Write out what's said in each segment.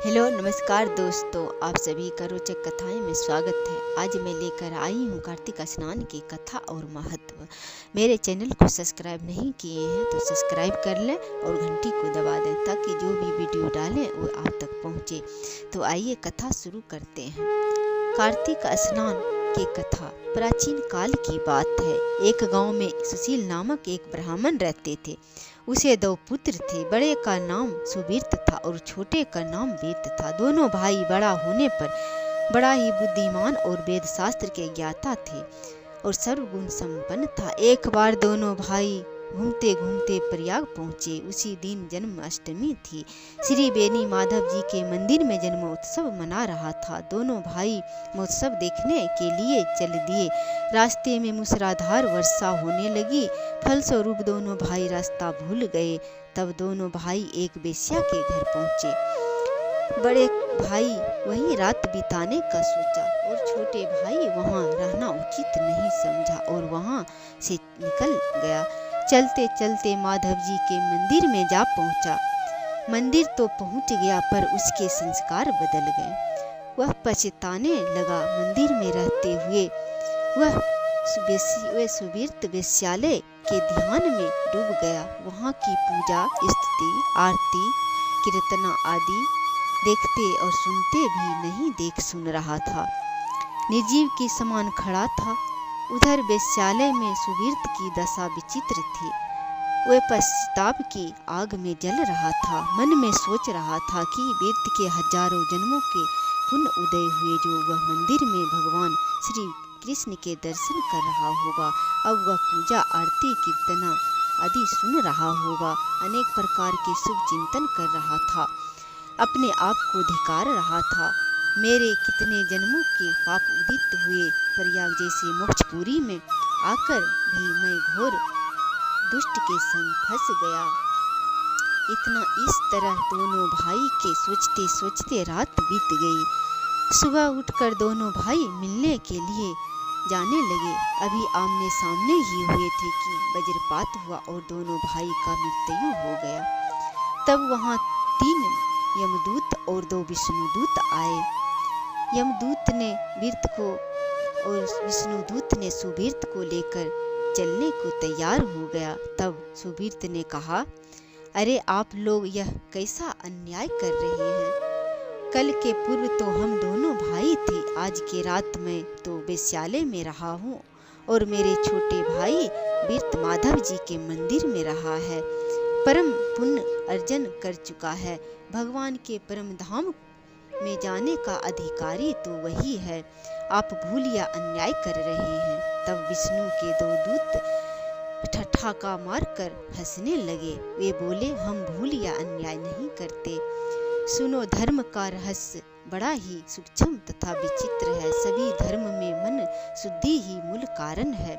Hello नमस्कार दोस्तों, आप सभी का रोचक कथाएं में स्वागत है। आज मैं लेकर आई हूँ कार्तिक स्नान की कथा और महत्व। मेरे चैनल को सब्सक्राइब नहीं किए हैं तो सब्सक्राइब कर लें और घंटी को दबा दें ताकि जो भी वीडियो डालें वो आप तक पहुँचे। तो आइए कथा शुरू करते हैं। कार्तिक स्नान की कथा प्राचीन काल की बात है। एक गांव में सुशील नामक एक ब्राह्मण रहते थे। उसे 2 पुत्र थे। बड़े का नाम सुबीरत था और छोटे का नाम वीरत था। दोनों भाई बड़ा होने पर बड़ा ही बुद्धिमान और वेद शास्त्र के ज्ञाता थे और सर्वगुण संपन्न था। एक बार दोनों भाई घूमते घूमते प्रयाग पहुँचे। उसी दिन जन्माष्टमी थी। श्री बेनी माधव जी के मंदिर में जन्मोत्सव मना रहा था। दोनों भाई महोत्सव देखने के लिए चल दिए। रास्ते में मूसलाधार वर्षा होने लगी। फलस्वरूप दोनों भाई रास्ता भूल गए। तब दोनों भाई एक वेश्या के घर पहुँचे। बड़े भाई वहीं रात बिताने का सोचा और छोटे भाई वहां रहना उचित नहीं समझा और वहां से निकल गया। चलते चलते माधव जी के मंदिर में जा पहुंचा। मंदिर तो पहुंच गया पर उसके संस्कार बदल गए। वह पछताने लगा। मंदिर में रहते हुए वह सुबीरत वेश्यालय के ध्यान में डूब गया। वहां की पूजा, स्तुति, आरती, कीर्तना आदि देखते और सुनते भी नहीं, देख सुन रहा था। निर्जीव के समान खड़ा था। उधर वेश्यालय में सुबीरत की दशा विचित्र थी। वह पश्चाताप की आग में जल रहा था। मन में सोच रहा था कि वीरत के हजारों जन्मों के पुण्य उदय हुए जो वह मंदिर में भगवान श्री कृष्ण के दर्शन कर रहा होगा। अब वह पूजा, आरती, कीर्तना आदि सुन रहा होगा। अनेक प्रकार के शुभ चिंतन कर रहा था। अपने आप को धिकार रहा था। मेरे कितने जन्मों के पाप उदित हुए। प्रयाग जैसे मोक्षपुरी में आकर भी मैं घोर दुष्ट के संग फंस गया। इतना इस तरह दोनों भाई के सोचते सोचते रात बीत गई। सुबह उठकर दोनों भाई मिलने के लिए जाने लगे। अभी आमने सामने ही हुए थे कि वज्रपात हुआ और दोनों भाई का मृत्यु हो गया। तब वहां 3 यमदूत और 2 विष्णुदूत आए। यमदूत ने वीरत को और विष्णुदूत ने सुबीरत को लेकर चलने को तैयार हो गया। तब सुबीरत ने कहा, अरे आप लोग यह कैसा अन्याय कर रहे हैं। कल के पूर्व तो हम दोनों भाई थे। आज के रात में तो वेश्यालय में रहा हूँ और मेरे छोटे भाई वीरत माधव जी के मंदिर में रहा है। परम पुण्य अर्जन कर चुका है। भगवान के परम धाम में जाने का अधिकारी तो वही है। आप भूल या अन्याय कर रहे हैं। तब विष्णु के 2 दूत ठठाका मारकर हंसने लगे। वे बोले, हम भूल या अन्याय नहीं करते। सुनो, धर्म का रहस्य बड़ा ही सूक्ष्म तथा विचित्र है। सभी धर्म में मन शुद्धि ही मूल कारण है।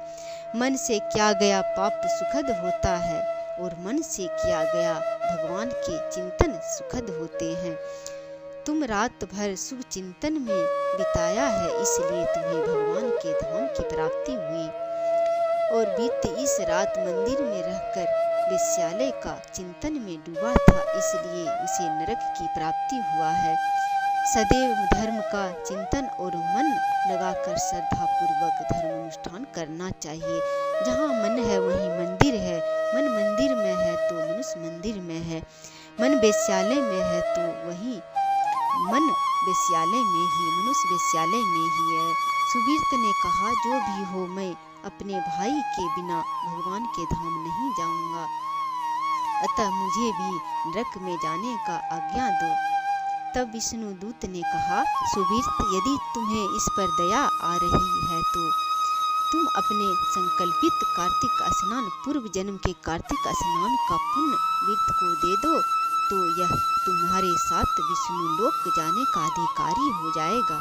मन से किया गया पाप सुखद होता है और मन से किया गया भगवान के चिंतन सुखद होते हैं। तुम रात भर शुभ चिंतन में बिताया है, इसलिए तुम्हें भगवान के धाम की प्राप्ति हुई। और बीते इस रात मंदिर में रहकर वेश्यालय का चिंतन में डूबा था, इसलिए उसे नरक की प्राप्ति हुआ है। सदैव धर्म का चिंतन और मन लगाकर श्रद्धा पूर्वक धर्म अनुष्ठान करना चाहिए। जहाँ मन है वहीं मंदिर है। मन मंदिर में है तो मनुष्य मंदिर में है। मन वेश्यालय में है तो वही मन वेश्यालय में ही, मनुष्य वेश्यालय में ही है। सुबीरत ने कहा, जो भी हो, मैं अपने भाई के बिना भगवान के धाम नहीं जाऊंगा, अतः मुझे भी नरक में जाने का आज्ञा दो। तब विष्णुदूत ने कहा, सुबीरत, यदि तुम्हें इस पर दया आ रही है तो तुम अपने संकल्पित कार्तिक स्नान, पूर्व जन्म के कार्तिक स्नान का पुण्य वीरत को दे दो, तो यह तुम्हारे साथ विष्णु लोक जाने का अधिकारी हो जाएगा।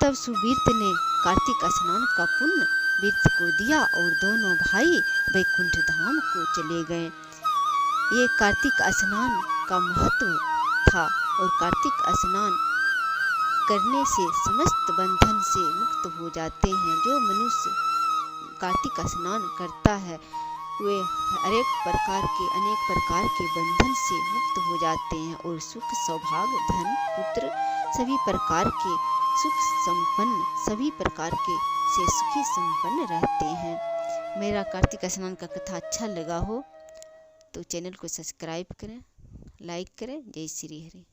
तब सुबीरत ने कार्तिक स्नान का पुण्य वीरत को दिया और दोनों भाई वैकुंठ धाम को चले गए। ये कार्तिक स्नान का महत्व था और कार्तिक स्नान करने से समस्त बंधन से मुक्त हो जाते हैं। जो मनुष्य कार्तिक स्नान करता है वे अनेक प्रकार के बंधन से मुक्त हो जाते हैं और सुख, सौभाग्य, धन, पुत्र सभी प्रकार के सभी प्रकार के से सुखी संपन्न रहते हैं। मेरा कार्तिक स्नान का कथा अच्छा लगा हो तो चैनल को सब्सक्राइब करें, लाइक करें। जय श्री हरि।